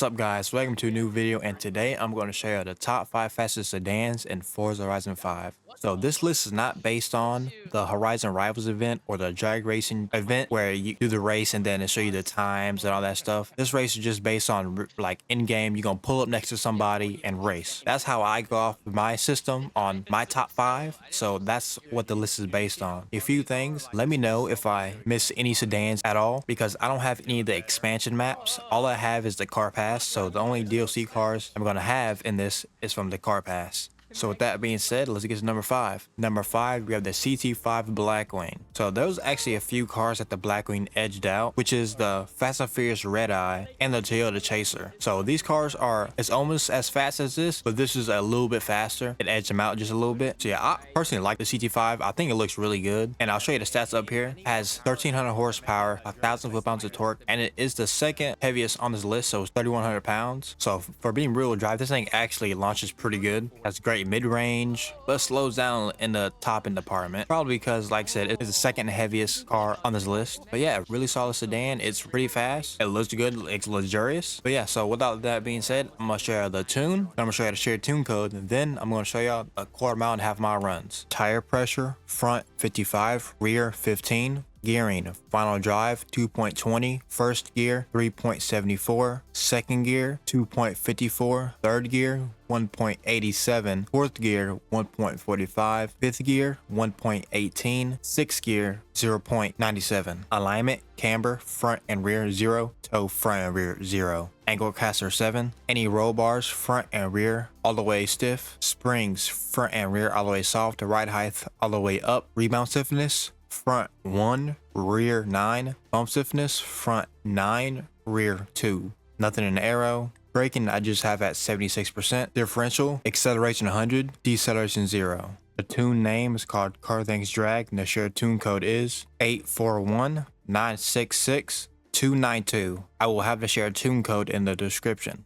What's up guys, welcome to a new video, and today I'm going to show you the top 5 fastest sedans in Forza Horizon 5. So this list is not based on the Horizon Rivals event or the drag racing event where you do the race and then it show you the times and all that stuff. This race is just based on like in-game, you're going to pull up next to somebody and race. That's how I go off my system on my top 5, so that's what the list is based on. A few things, let me know if I miss any sedans at all because I don't have any of the expansion maps. All I have is the car pass, so the only DLC cars I'm gonna have in this is from the car pass. So with that being said, let's get to number 5. Number 5, we have the CT5 Blackwing. So there's actually a few cars that the Blackwing edged out, which is the Fast and Furious Red Eye and the Toyota Chaser. So these cars it's almost as fast as this, but this is a little bit faster. It edged them out just a little bit. So yeah, I personally like the CT5. I think it looks really good. And I'll show you the stats up here. It has 1300 horsepower, 1000 foot-pounds of torque, and it is the second heaviest on this list, so it's 3100 pounds. So for being rear-wheel drive, this thing actually launches pretty good. Has great mid-range, but slows down in the top end department, probably because, like I said, it's the second heaviest car on this list. But yeah, really solid sedan. It's pretty fast, it looks good, it's luxurious. But yeah, so without that being said, I'm gonna show you the tune, I'm gonna show you the shared tune code, and then I'm gonna show you a quarter mile and half mile runs. Tire pressure: front 55, rear 15. Gearing: final drive 2.20, first gear 3.74, second gear 2.54, third gear 1.87, fourth gear 1.45, fifth gear 1.18, sixth gear 0.97. Alignment: camber front and rear 0, toe front and rear 0. Angle caster 7. Any roll bars front and rear all the way stiff. Springs front and rear all the way soft. Ride height all the way up. Rebound stiffness: front 1, rear 9. Bump stiffness: front 9, rear 2. Nothing in the arrow. Braking I just have at 76%. Differential: acceleration 100, deceleration 0. The tune name is called CarThings Drag, and the shared tune code is 841-966-292. I will have the shared tune code in the description.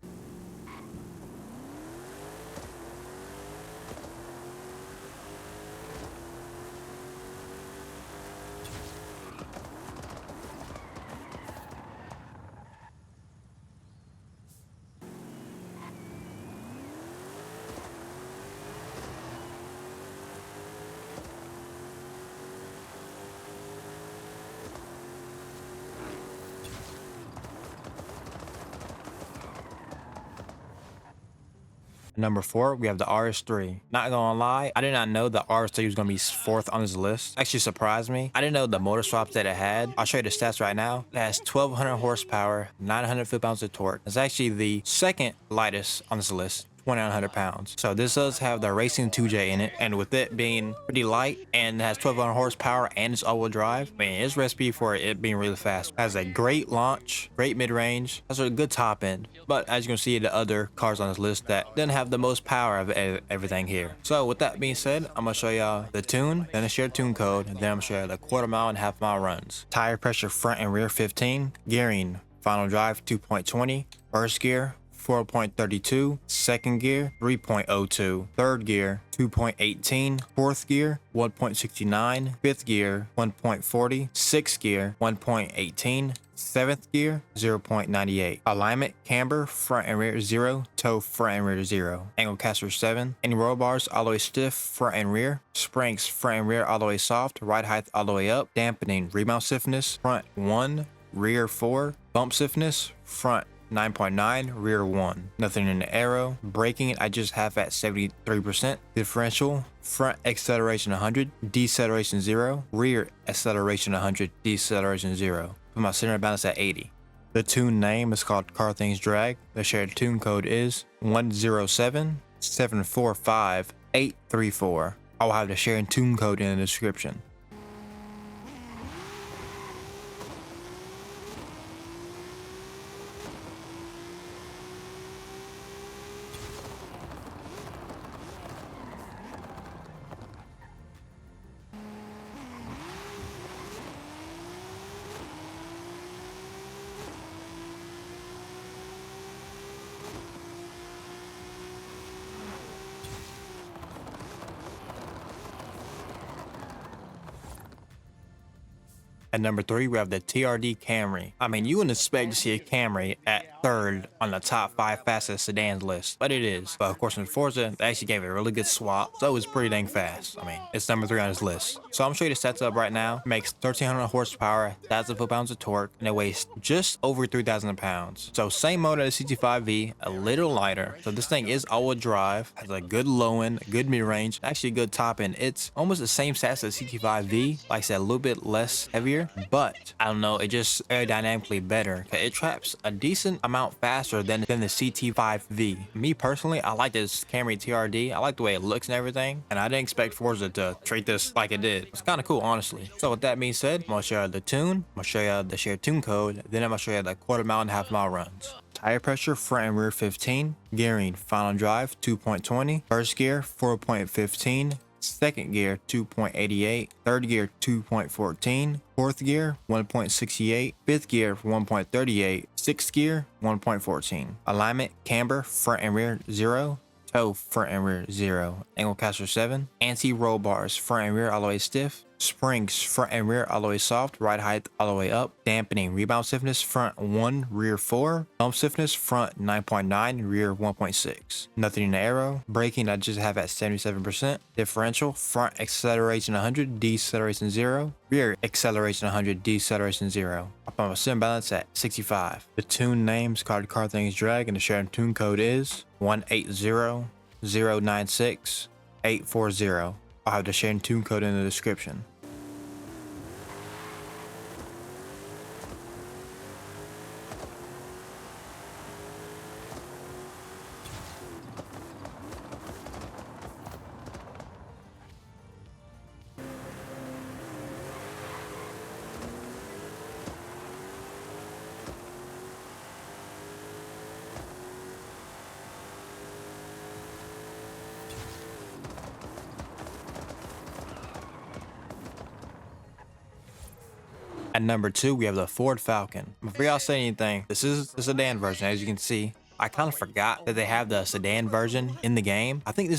Number 4, we have the RS3. Not gonna lie, I did not know the RS3 was gonna be 4th on this list. Actually surprised me. I didn't know the motor swaps that it had. I'll show you the stats right now. It has 1200 horsepower, 900 foot-pounds of torque. It's actually the second lightest on this list, 2900 pounds. So this does have the Racing 2J in it, and with it being pretty light and has 1200 horsepower and it's all-wheel drive, man, it's recipe for it being really fast. Has a great launch, great mid-range, has a good top end. But as you can see, the other cars on this list that didn't have the most power of everything here. So with that being said, I'm gonna show y'all the tune, then a shared tune code, and then I'm gonna show you the quarter mile and half mile runs. Tire pressure: front and rear 15. Gearing: final drive 2.20, first gear 4.32, second gear 3.02, third gear 2.18, fourth gear 1.69, fifth gear 1.40, sixth gear 1.18, seventh gear 0.98. Alignment: camber front and rear 0, toe front and rear 0. Angle caster 7. Any roll bars all the way stiff front and rear. Springs front and rear all the way soft. Ride height all the way up. Dampening: rebound stiffness front 1, rear 4. Bump stiffness front 9.9, rear 1. Nothing in the arrow. Braking I just have at 73%. Differential: front acceleration 100, deceleration 0. Rear acceleration 100, deceleration 0. Put my center balance at 80. The tune name is called CarThings Drag. The shared tune code is 107-745-834. I will have the shared tune code in the description. At number 3, we have the TRD Camry. I mean, you wouldn't expect to see a Camry at third on the top 5 fastest sedans list, but it is. But of course in Forza, they actually gave it a really good swap, so it's pretty dang fast. I mean, it's number 3 on this list. So I'm showing you the stats up right now. It makes 1300 horsepower, 1000 foot-pounds of torque, and it weighs just over 3000 pounds. So same motor as the CT5-V, a little lighter. So this thing is all-wheel drive, has a good low end, good mid-range, actually a good top end. It's almost the same stats as CT5-V, like I said, a little bit less heavier, but I don't know, it just aerodynamically better. It traps a decent amount faster than the CT5-V. Me personally, I like this Camry TRD. I like the way it looks and everything, and I didn't expect Forza to treat this like it did. It's kind of cool, honestly. So with that being said, I'm gonna show you the tune, I'm gonna show you the shared tune code, then I'm gonna show you the quarter mile and half mile runs. Tire pressure, front and rear 15, gearing, final drive 2.20, first gear 4.15, second gear 2.88, third gear 2.14, fourth gear 1.68, fifth gear 1.38, sixth gear 1.14. Alignment, camber, front and rear 0, toe, front and rear 0, angle caster 7, anti-roll bars, front and rear all the way stiff, springs, front and rear all the way soft, ride height all the way up, dampening, rebound stiffness, front 1, rear 4, bump stiffness, front 9.9, rear 1.6. Nothing in the aero. Braking, I just have at 77%. Differential, front acceleration 100, deceleration 0, rear acceleration 100, deceleration 0. Up on my sim balance at 65. The tune name's called CarThings Drag, and the shared tune code is 180096840. I'll have the shared tune code in the description. At number 2, we have the Ford Falcon. Before y'all say anything, this is the sedan version, as you can see. I kind of forgot that they have the sedan version in the game. I think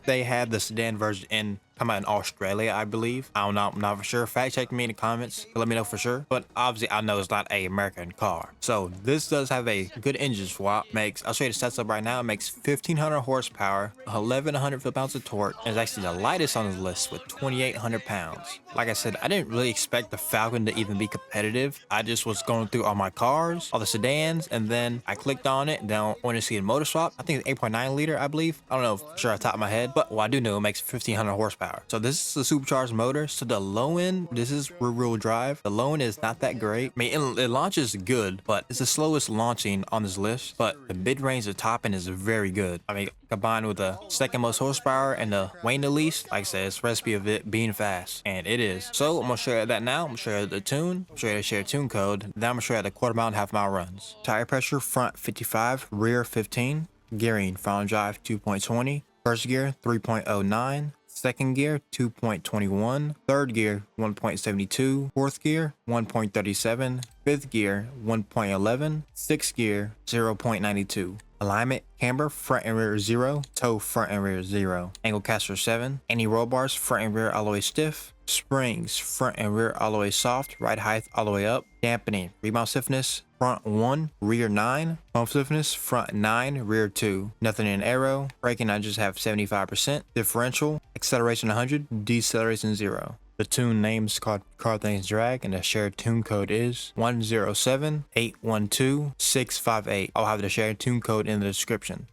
they had the sedan version come out in Australia, I believe. I don't know, I'm not for sure. Fact check me in the comments to let me know for sure. But obviously I know it's not a American car. So this does have a good engine swap. I'll show you the stats up right now. It makes 1500 horsepower, 1100 foot-pounds of torque, and it's actually the lightest on the list with 2800 pounds. Like I said, I didn't really expect the Falcon to even be competitive. I just was going through all my cars, all the sedans, and then I clicked on it. Then I wanted to see a motor swap. I think it's 8.9 liter, I believe. I don't know for sure off the top of my head, but what I do know, it makes 1500 horsepower. So this is a supercharged motor. So the low end, this is rear-wheel drive. The low end is not that great. I mean, it launches good, but it's the slowest launching on this list. But the mid-range, the top end is very good. I mean, combined with the second most horsepower and the weighing the least, like I said, it's a recipe of it being fast, and it is. So I'm gonna show you that now. I'm gonna show you the tune, show you the shared tune code. Then I'm gonna show you the quarter mile and half mile runs. Tire pressure, front 55, rear 15, gearing, final drive 2.20, first gear 3.09. Second gear 2.21, third gear 1.72, fourth gear 1.37, fifth gear 1.11, sixth gear 0.92. Alignment, camber, front and rear 0, toe, front and rear 0. Angle caster 7, anti-roll bars, front and rear all the way stiff. Springs, front and rear all the way soft, ride height all the way up. Dampening, rebound stiffness, front 1, rear 9. Bump stiffness, front 9, rear 2. Nothing in aero. Braking, I just have 75%. Differential, acceleration 100, deceleration 0. The tune name's called CarThings Drag, and the shared tune code is 107812658. I'll have the shared tune code in the description.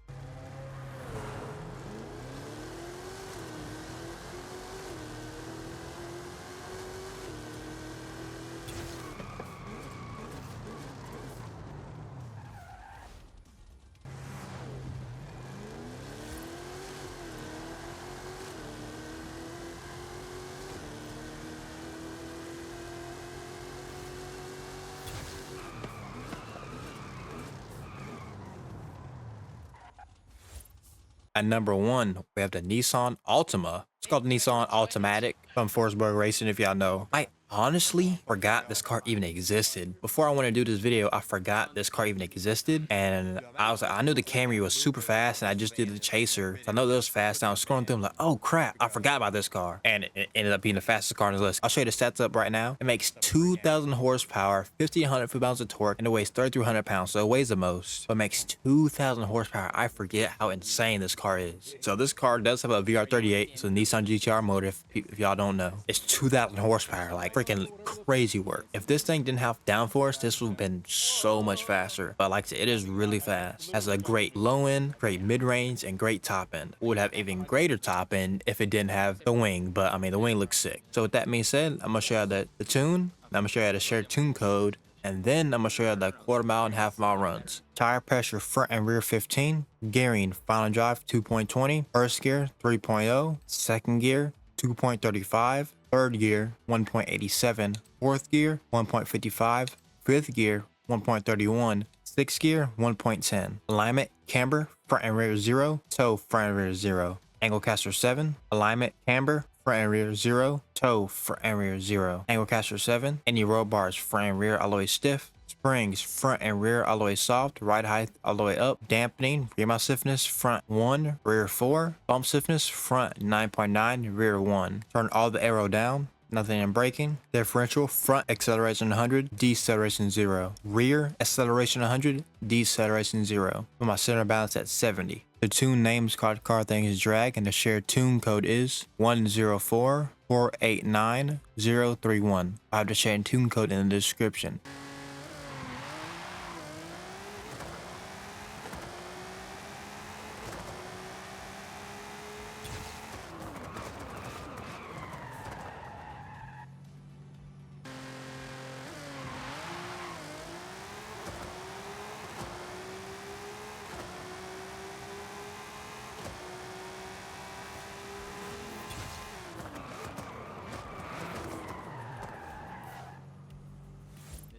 At number 1, we have the Nissan Altima. It's called the Nissan Altimanic from Forza Racing, if y'all know. honestly forgot this car even existed. Before I want to do this video, I forgot this car even existed. And I was like, I knew the Camry was super fast and I just did the Chaser. So I know that was fast. And I was scrolling through, I'm like, oh crap, I forgot about this car. And it ended up being the fastest car on the list. I'll show you the stats up right now. It makes 2,000 horsepower, 1,500 foot-pounds of torque, and it weighs 3,300 pounds. So it weighs the most, but makes 2,000 horsepower. I forget how insane this car is. So this car does have a VR38. It's a Nissan GTR motor, if y'all don't know. It's 2,000 horsepower, like freaking crazy work. If this thing didn't have downforce, this would have been so much faster. But like I said, it is really fast. Has a great low end, great mid range, and great top end. It would have even greater top end if it didn't have the wing, but I mean, the wing looks sick. So with that being said, I'm gonna show you the tune. I'm gonna show you the shared tune code, and then I'm gonna show you the quarter mile and half mile runs. Tire pressure front and rear 15, gearing final drive 2.20, first gear 3.0, second gear 2.35, third gear 1.87, fourth gear 1.55, fifth gear 1.31, sixth gear 1.10. Alignment camber front and rear 0, toe front and rear 0. Angle caster 7, alignment camber front and rear 0, toe front and rear 0. Angle caster 7, any roll bars front and rear all the way stiff. Springs front and rear all the way soft, right height all the way up. Dampening, rear mount stiffness front 1, rear 4. Bump stiffness front 9.9, rear 1. Turn all the arrow down. Nothing in braking. Differential front acceleration 100, deceleration 0. Rear acceleration 100, deceleration 0. Put my center balance at 70. The tune name is called CarThings Drag, and the shared tune code is 104489031. I have the shared tune code in the description.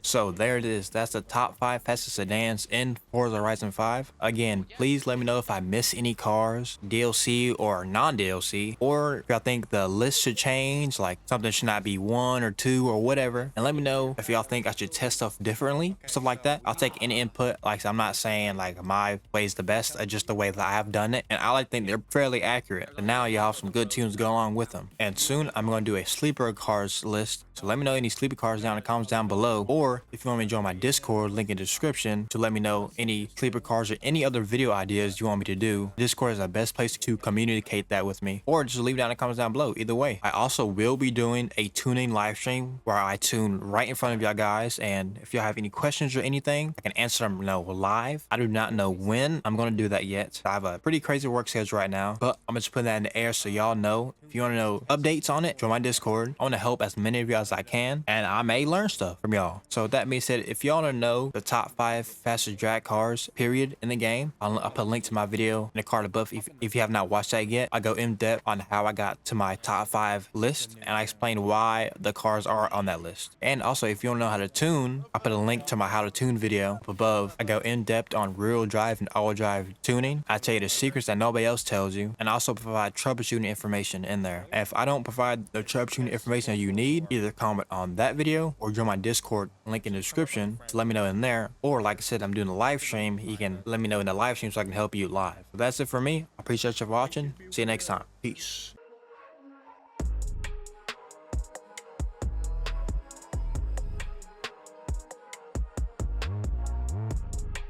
So there it is. That's the top 5 fastest sedans in Forza Horizon 5. Again, please let me know if I miss any cars, DLC or non-DLC, or if y'all think the list should change, like something should not be 1 or 2 or whatever. And let me know if y'all think I should test stuff differently, stuff like that. I'll take any input. Like, I'm not saying like my way is the best, just the way that I have done it. And I like to think they're fairly accurate. And now y'all have some good tunes to go along with them. And soon I'm going to do a sleeper cars list. So let me know any sleeper cars down in the comments down below, or if you want me to join my Discord, link in the description, to let me know any sleeper cars or any other video ideas you want me to do. Discord is the best place to communicate that with me, or just leave it down in the comments down below. Either way, I also will be doing a tuning live stream where I tune right in front of y'all guys, and if y'all have any questions or anything, I can answer them live. I do not know when I'm going to do that yet. I have a pretty crazy work schedule right now, but I'm just putting that in the air so y'all know. If you want to know updates on it, join my Discord. I want to help as many of y'all as I can, and I may learn stuff from y'all. So with that being said, if y'all want to know the top 5 fastest drag cars period in the game, I'll put a link to my video in the card above. If you have not watched that yet, I go in depth on how I got to my top 5 list, and I explain why the cars are on that list. And also, if you want to know how to tune, I put a link to my how to tune video up above. I go in depth on rear-wheel drive and all-wheel drive tuning. I tell you the secrets that nobody else tells you, and I also provide troubleshooting information in there. And if I don't provide the troubleshooting information that you need, either comment on that video or join my Discord, link in the description, to let me know in there. Or like I said, I'm doing a live stream. You can let me know in the live stream so I can help you live. So that's it for me. I appreciate you for watching. See you next time. Peace.